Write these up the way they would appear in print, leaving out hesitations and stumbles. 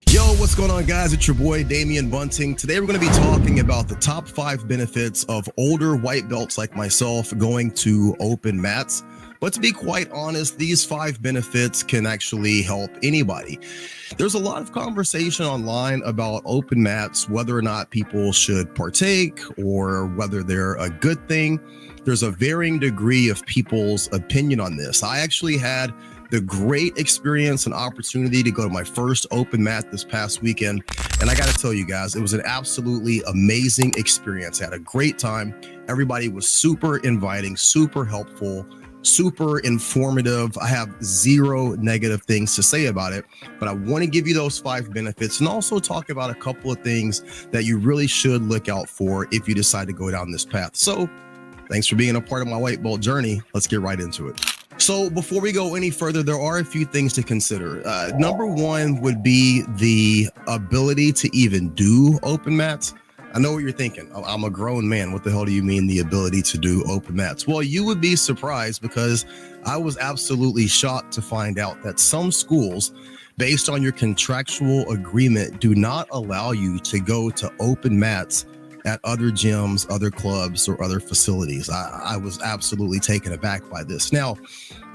Yo, what's going on, guys? It's your boy Damian Bunting. Today we're going to be talking about the top 5 benefits of older white belts like myself going to open mats. But to be quite honest, these 5 benefits can actually help anybody. There's a lot of conversation online about open mats, whether or not people should partake or whether they're a good thing. There's a varying degree of people's opinion on this. I actually had the great experience and opportunity to go to my first open mat this past weekend. And I got to tell you guys, it was an absolutely amazing experience. I had a great time. Everybody was super inviting, super helpful, super informative. I have zero negative things to say about it, but I want to give you those 5 benefits and also talk about a couple of things that you really should look out for if you decide to go down this path. So thanks for being a part of my white belt journey. Let's get right into it. So before we go any further, there are a few things to consider. Number 1 would be the ability to even do open mats. I know what you're thinking. I'm a grown man. What the hell do you mean the ability to do open mats? Well, you would be surprised because I was absolutely shocked to find out that some schools, based on your contractual agreement, do not allow you to go to open mats at other gyms, other clubs, or other facilities. I was absolutely taken aback by this. Now,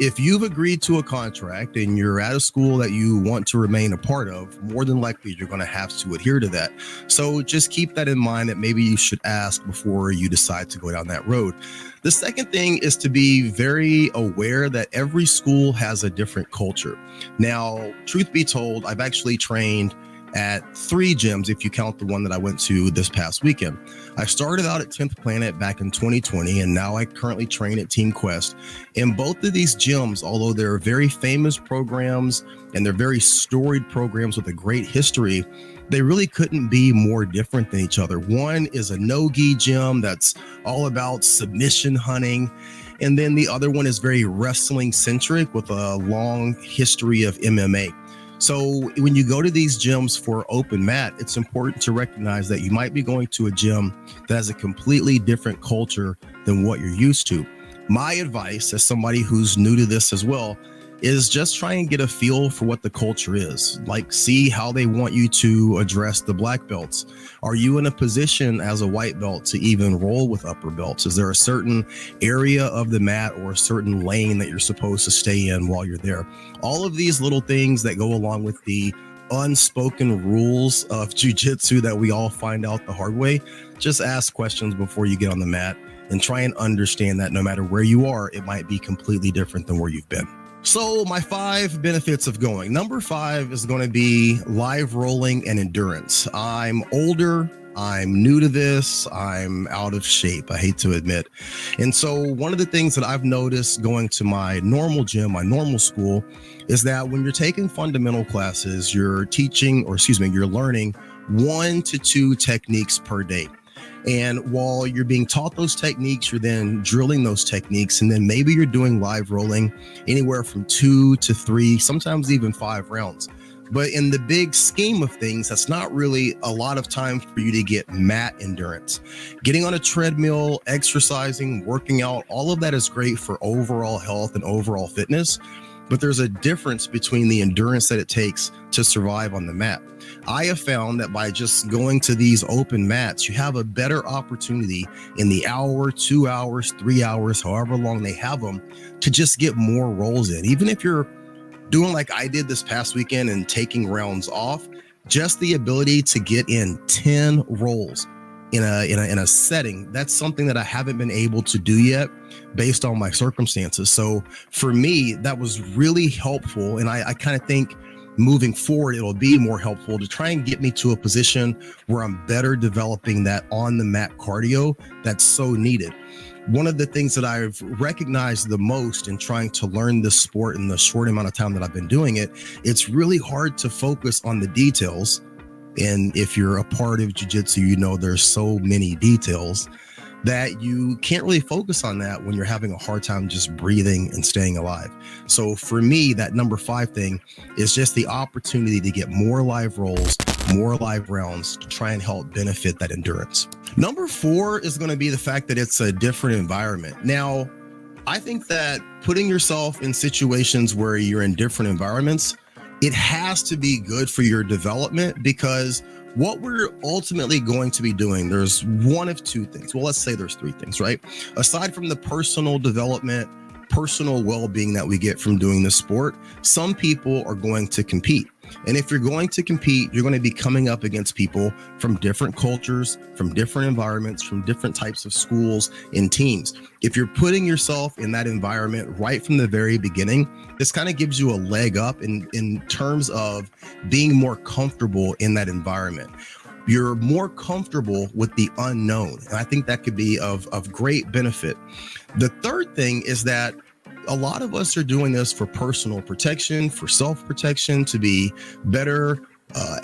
if you've agreed to a contract and you're at a school that you want to remain a part of, more than likely you're going to have to adhere to that. So just keep that in mind that maybe you should ask before you decide to go down that road. The second thing is to be very aware that every school has a different culture. Now, truth be told, I've actually trained at 3 gyms if you count the one that I went to this past weekend. I started out at 10th Planet back in 2020, and now I currently train at Team Quest. In both of these gyms, although they're very famous programs and they're very storied programs with a great history, they really couldn't be more different than each other. One is a no-gi gym that's all about submission hunting. And then the other one is very wrestling centric with a long history of MMA. So when you go to these gyms for open mat, it's important to recognize that you might be going to a gym that has a completely different culture than what you're used to. My advice as somebody who's new to this as well is just try and get a feel for what the culture is. Like, see how they want you to address the black belts. Are you in a position as a white belt to even roll with upper belts? Is there a certain area of the mat or a certain lane that you're supposed to stay in while you're there? All of these little things that go along with the unspoken rules of jiu-jitsu that we all find out the hard way. Just ask questions before you get on the mat and try and understand that no matter where you are, it might be completely different than where you've been. So my 5 benefits of going. Number 5 is going to be live rolling and endurance. I'm older. I'm new to this. I'm out of shape, I hate to admit. And so one of the things that I've noticed going to my normal gym, my normal school, is that when you're taking fundamental classes, you're learning 1 to 2 techniques per day. And while you're being taught those techniques, you're then drilling those techniques, and then maybe you're doing live rolling anywhere from 2 to 3, sometimes even 5 rounds. But in the big scheme of things, that's not really a lot of time for you to get mat endurance. Getting on a treadmill, exercising, working out, all of that is great for overall health and overall fitness. But there's a difference between the endurance that it takes to survive on the mat. I have found that by just going to these open mats, you have a better opportunity in the hour, 2 hours, 3 hours, however long they have them, to just get more rolls in. Even if you're doing like I did this past weekend and taking rounds off, just the ability to get in 10 rolls in a setting, that's something that I haven't been able to do yet based on my circumstances. So for me, that was really helpful. And I kind of think moving forward, it'll be more helpful to try and get me to a position where I'm better developing that on the mat cardio that's so needed. One of the things that I've recognized the most in trying to learn this sport in the short amount of time that I've been doing it, it's really hard to focus on the details. And if you're a part of jiu-jitsu, you know there's so many details that you can't really focus on that when you're having a hard time just breathing and staying alive. So for me, that number 5 thing is just the opportunity to get more live rolls, more live rounds to try and help benefit that endurance. Number 4 is going to be the fact that it's a different environment. Now, I think that putting yourself in situations where you're in different environments it has to be good for your development, because what we're ultimately going to be doing, there's one of two things. Well, let's say there's three things, right? Aside from the personal development, personal well-being that we get from doing this sport, some people are going to compete. And if you're going to compete, you're going to be coming up against people from different cultures, from different environments, from different types of schools and teams. If you're putting yourself in that environment right from the very beginning, this kind of gives you a leg up in terms of being more comfortable in that environment. You're more comfortable with the unknown. And I think that could be of great benefit. The third thing is that a lot of us are doing this for personal protection, for self-protection, to be better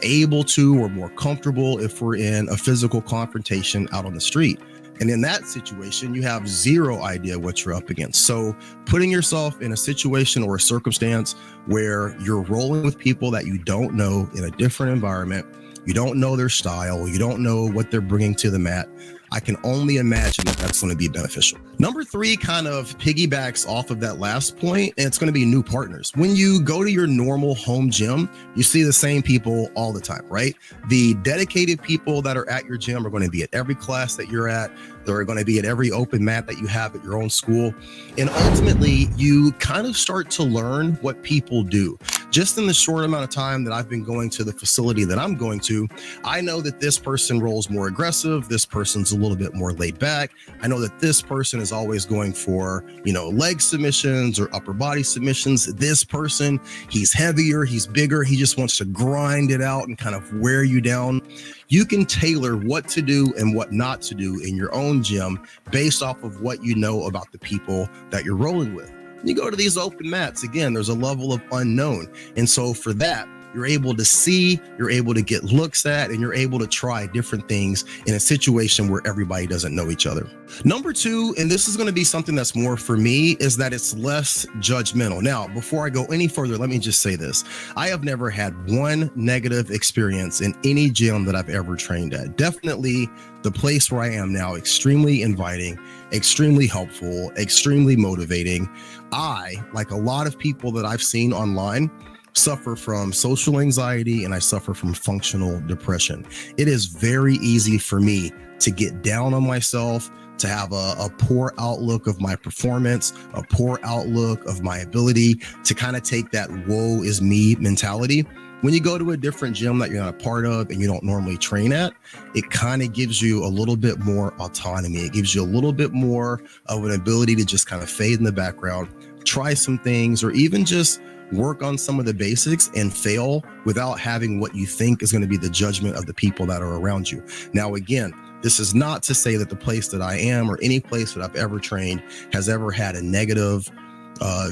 able to or more comfortable if we're in a physical confrontation out on the street. And in that situation, you have zero idea what you're up against. So putting yourself in a situation or a circumstance where you're rolling with people that you don't know in a different environment, you don't know their style, you don't know what they're bringing to the mat, I can only imagine that that's going to be beneficial. Number three kind of piggybacks off of that last point, and it's going to be new partners. When you go to your normal home gym, you see the same people all the time, right? The dedicated people that are at your gym are going to be at every class that you're at. They're going to be at every open mat that you have at your own school. And ultimately, you kind of start to learn what people do. Just in the short amount of time that I've been going to the facility that I'm going to, I know that this person rolls more aggressive. This person's a little bit more laid back. I know that this person is always going for, leg submissions or upper body submissions. This person, he's heavier, he's bigger. He just wants to grind it out and kind of wear you down. You can tailor what to do and what not to do in your own gym based off of what you know about the people that you're rolling with. You go to these open mats, again, there's a level of unknown. And so for that, you're able to see, you're able to get looks at, and you're able to try different things in a situation where everybody doesn't know each other. Number two, and this is going to be something that's more for me, is that it's less judgmental. Now, before I go any further, let me just say this. I have never had one negative experience in any gym that I've ever trained at. Definitely the place where I am now, extremely inviting, extremely helpful, extremely motivating. I, like a lot of people that I've seen online, suffer from social anxiety and I suffer from functional depression. It is very easy for me to get down on myself, to have a poor outlook of my performance, a poor outlook of my ability, to kind of take that woe is me mentality. When you go to a different gym that you're not a part of and you don't normally train at, it kind of gives you a little bit more autonomy. It gives you a little bit more of an ability to just kind of fade in the background, try some things, or even just work on some of the basics and fail without having what you think is going to be the judgment of the people that are around you. Now, again, this is not to say that the place that I am or any place that I've ever trained has ever had a negative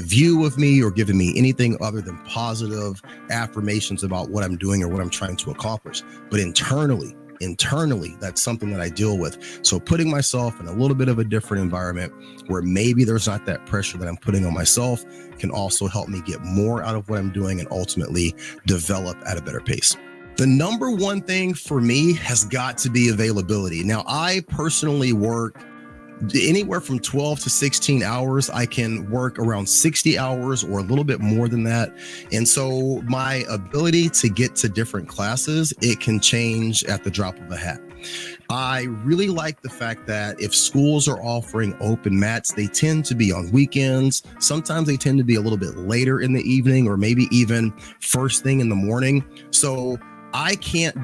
view of me or given me anything other than positive affirmations about what I'm doing or what I'm trying to accomplish. But internally, that's something that I deal with. So putting myself in a little bit of a different environment where maybe there's not that pressure that I'm putting on myself can also help me get more out of what I'm doing and ultimately develop at a better pace. The number one thing for me has got to be availability. Now, I personally work anywhere from 12 to 16 hours. I can work around 60 hours or a little bit more than that. And so my ability to get to different classes, it can change at the drop of a hat. I really like the fact that if schools are offering open mats, they tend to be on weekends. Sometimes they tend to be a little bit later in the evening or maybe even first thing in the morning. So I can't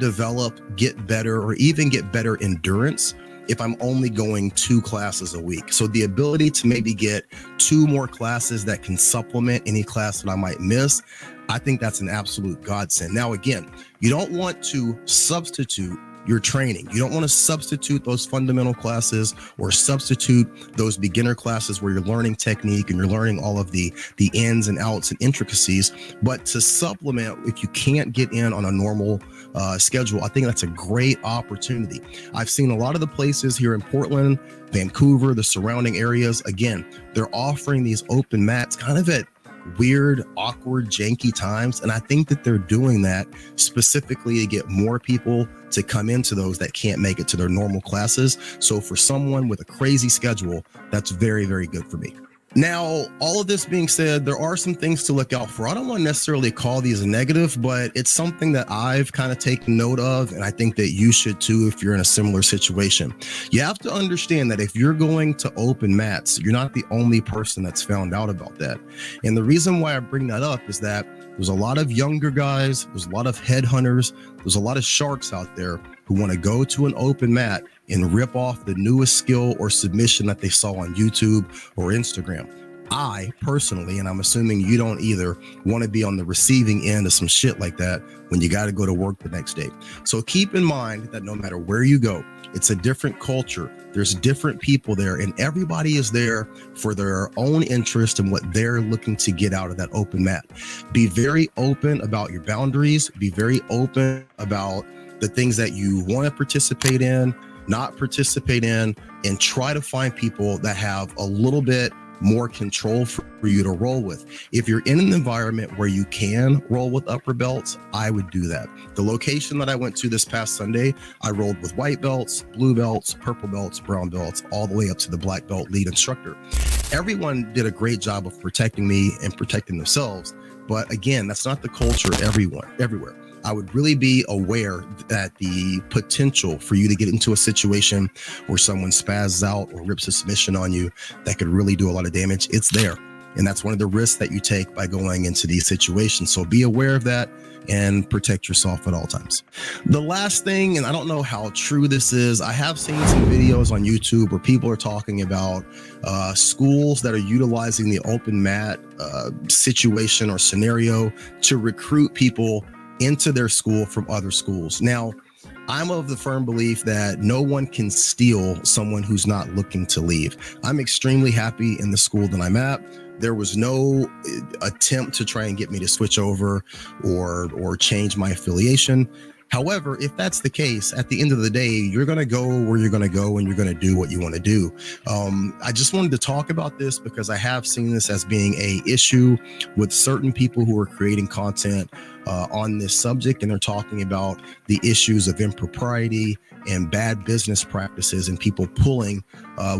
get better, or even get better endurance if I'm only going 2 classes a week. So the ability to maybe get 2 more classes that can supplement any class that I might miss, I think that's an absolute godsend. Now, again, you don't want to substitute your training. You don't want to substitute those fundamental classes or substitute those beginner classes where you're learning technique and you're learning all of the ins and outs and intricacies. But to supplement, if you can't get in on a normal schedule, I think that's a great opportunity. I've seen a lot of the places here in Portland, Vancouver, the surrounding areas. Again, they're offering these open mats kind of at weird, awkward, janky times. And I think that they're doing that specifically to get more people to come into those that can't make it to their normal classes. So for someone with a crazy schedule, that's very, very good for me. Now, all of this being said, there are some things to look out for. I don't want to necessarily call these a negative, but it's something that I've kind of taken note of, and I think that you should too if you're in a similar situation. You have to understand that if you're going to open mats, you're not the only person that's found out about that. And the reason why I bring that up is that there's a lot of younger guys, there's a lot of headhunters, there's a lot of sharks out there who want to go to an open mat and rip off the newest skill or submission that they saw on YouTube or Instagram. I personally, and I'm assuming you don't either, want to be on the receiving end of some shit like that when you got to go to work the next day. So keep in mind that no matter where you go, it's a different culture. There's different people there, and everybody is there for their own interest and what they're looking to get out of that open mat. Be very open about your boundaries. Be very open about the things that you want to participate in, not participate in, and try to find people that have a little bit more control for you to roll with. If you're in an environment where you can roll with upper belts, I would do that. The location that I went to this past Sunday, I rolled with white belts, blue belts, purple belts, brown belts, all the way up to the black belt lead instructor. Everyone did a great job of protecting me and protecting themselves. But again, that's not the culture everywhere. I would really be aware that the potential for you to get into a situation where someone spazzes out or rips a submission on you that could really do a lot of damage, it's there. And that's one of the risks that you take by going into these situations. So be aware of that and protect yourself at all times. The last thing, and I don't know how true this is, I have seen some videos on YouTube where people are talking about schools that are utilizing the open mat situation or scenario to recruit people into their school from other schools. Now, I'm of the firm belief that no one can steal someone who's not looking to leave. I'm extremely happy in the school that I'm at. There was no attempt to try and get me to switch over or change my affiliation. However, if that's the case, at the end of the day, you're going to go where you're going to go and you're going to do what you want to do. I just wanted to talk about this because I have seen this as being an issue with certain people who are creating content on this subject, and they're talking about the issues of impropriety and bad business practices and people pulling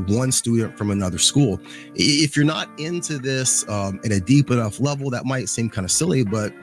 one student from another school. If you're not into this at a deep enough level, that might seem kind of silly, but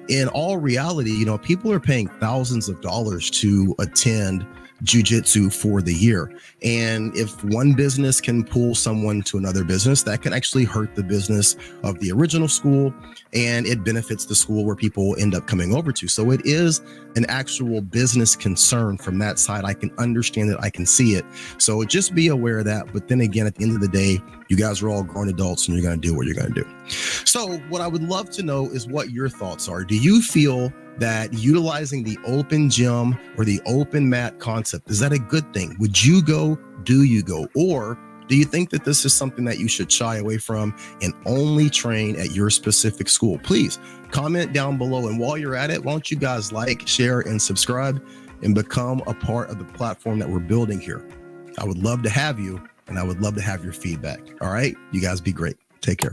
in all reality, you know, people are paying thousands of dollars to attend jiu-jitsu for the year. And if one business can pull someone to another business, that can actually hurt the business of the original school, and it benefits the school where people end up coming over to. So it is an actual business concern from that side. I can understand it. I can see it. So just be aware of that. But then again, at the end of the day, you guys are all grown adults and you're going to do what you're going to do. So what I would love to know is what your thoughts are. Do you feel that utilizing the open gym or the open mat concept, is that a good thing? Would you go? Do you go? Or do you think that this is something that you should shy away from and only train at your specific school? Please comment down below. And while you're at it, why don't you guys like, share, and subscribe and become a part of the platform that we're building here? I would love to have you, and I would love to have your feedback. All right, you guys be great. Take care.